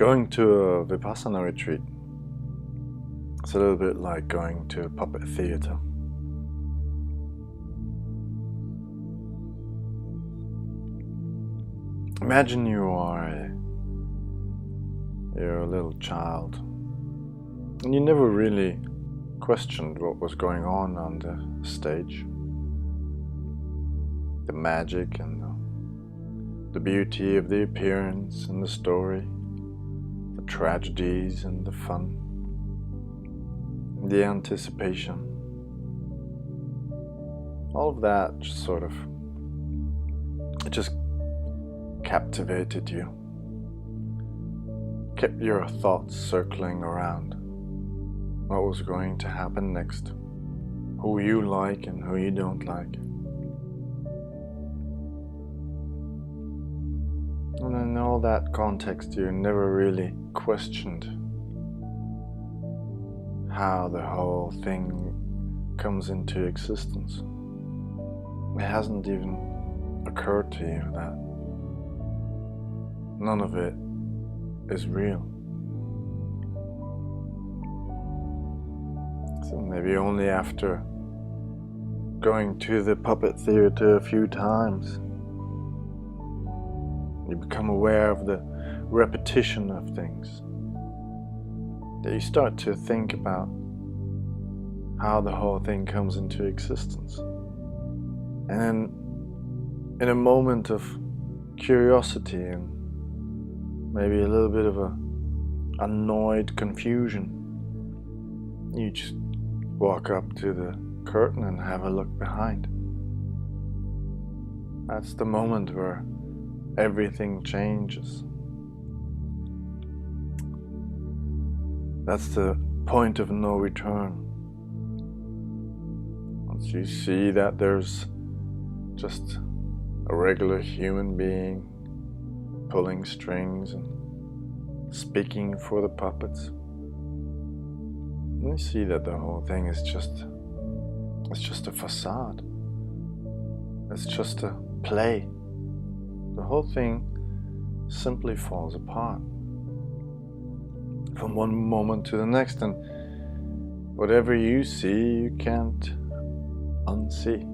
Going to a Vipassana retreat, it's a little bit like going to a puppet theater. Imagine you're a little child, and you never really questioned what was going on the stage. The magic and the beauty of the appearance and the story, the tragedies and the fun, the anticipation. All of that just it just captivated you, kept your thoughts circling around what was going to happen next, who you like and who you don't like. And in all that context, you never really questioned how the whole thing comes into existence. It hasn't even occurred to you that none of it is real. So maybe only after going to the puppet theater a few times, you become aware of the repetition of things, that you start to think about how the whole thing comes into existence. And then in a moment of curiosity and maybe a little bit of a annoyed confusion, you just walk up to the curtain and have a look behind. That's the moment where everything changes. That's the point of no return. Once you see that there's just a regular human being pulling strings and speaking for the puppets, you see that the whole thing is just a facade. It's just a play. The whole thing simply falls apart from one moment to the next, and whatever you see, you can't unsee.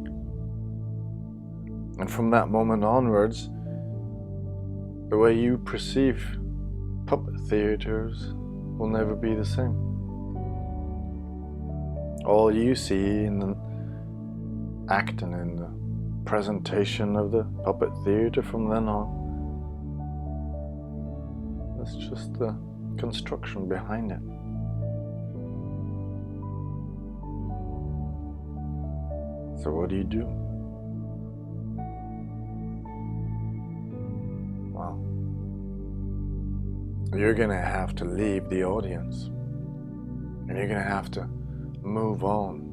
And from that moment onwards, the way you perceive puppet theaters will never be the same. All you see in the act and in the presentation of the puppet theater from then on, it's just the construction behind it. So what do you do? Well, you're gonna have to leave the audience, and you're gonna have to move on.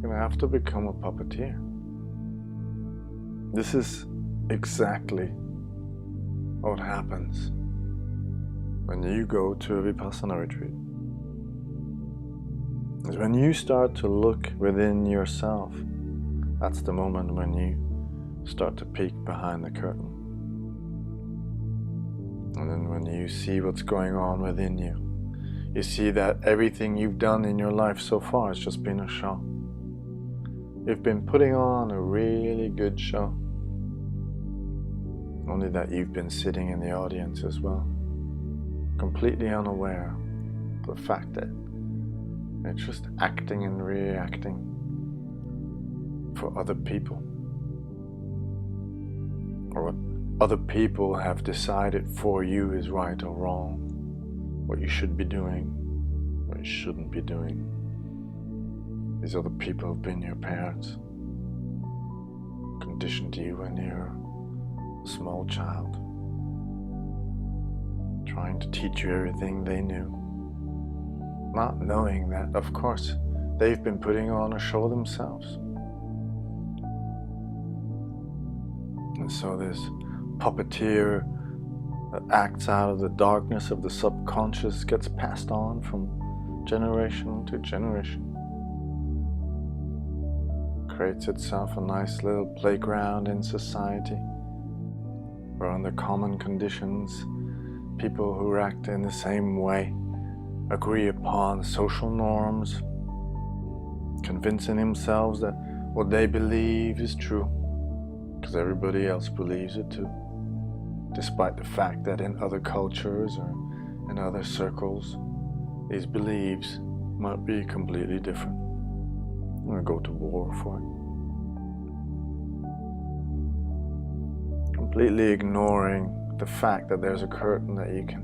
You're gonna have to become a puppeteer. This is exactly what happens when you go to a Vipassana retreat. Is when you start to look within yourself, that's the moment when you start to peek behind the curtain. And then when you see what's going on within you, you see that everything you've done in your life so far has just been a show. You've been putting on a really good show. Only that you've been sitting in the audience as well, completely unaware of the fact that you're just acting and reacting for other people, or what other people have decided for you is right or wrong, what you should be doing, what you shouldn't be doing. These other people have been your parents, conditioned you when you're a small child, trying to teach you everything they knew, not knowing that, of course, they've been putting on a show themselves. And so this puppeteer that acts out of the darkness of the subconscious gets passed on from generation to generation. Creates itself a nice little playground in society. where under common conditions, people who act in the same way agree upon social norms, convincing themselves that what they believe is true, because everybody else believes it too, despite the fact that in other cultures or in other circles, these beliefs might be completely different. I'm going to go to war for it. Completely ignoring the fact that there's a curtain that you can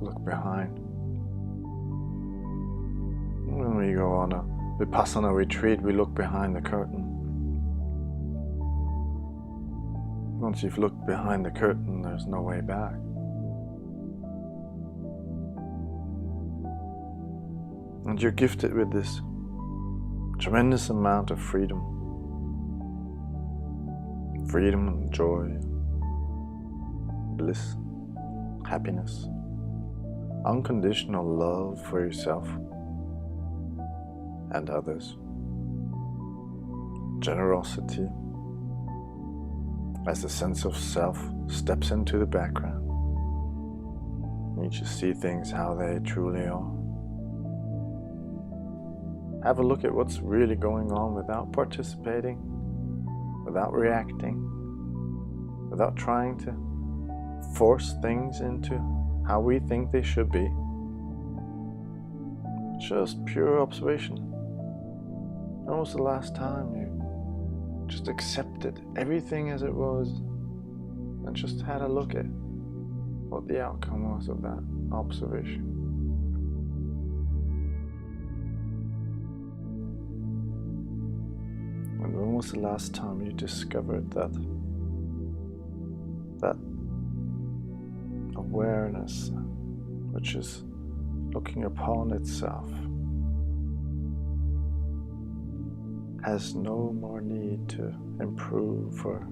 look behind. When we go on a Vipassana retreat, we look behind the curtain. Once you've looked behind the curtain, there's no way back. And you're gifted with this tremendous amount of freedom. Freedom and joy, bliss, happiness, unconditional love for yourself and others, generosity, as the sense of self steps into the background. You just see things how they truly are. Have a look at what's really going on without participating, without reacting, without trying to force things into how we think they should be. Just pure observation. When was the last time you just accepted everything as it was and just had a look at what the outcome was of that observation? And when was the last time you discovered that awareness, which is looking upon itself, has no more need to improve or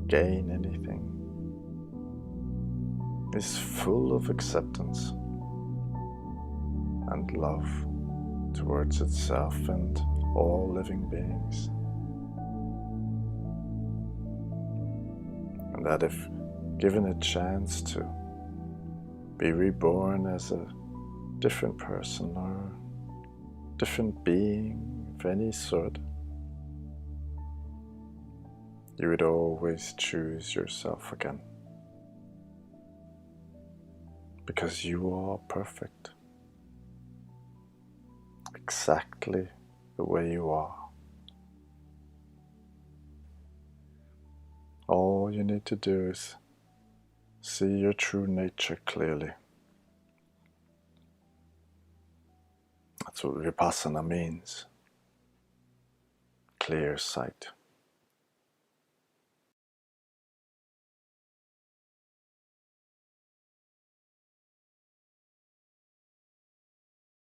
gain anything, is full of acceptance and love towards itself and all living beings. And that if given a chance to be reborn as a different person or different being of any sort, you would always choose yourself again, because you are perfect, exactly the way you are. All you need to do is see your true nature clearly. That's what Vipassana means. Clear sight.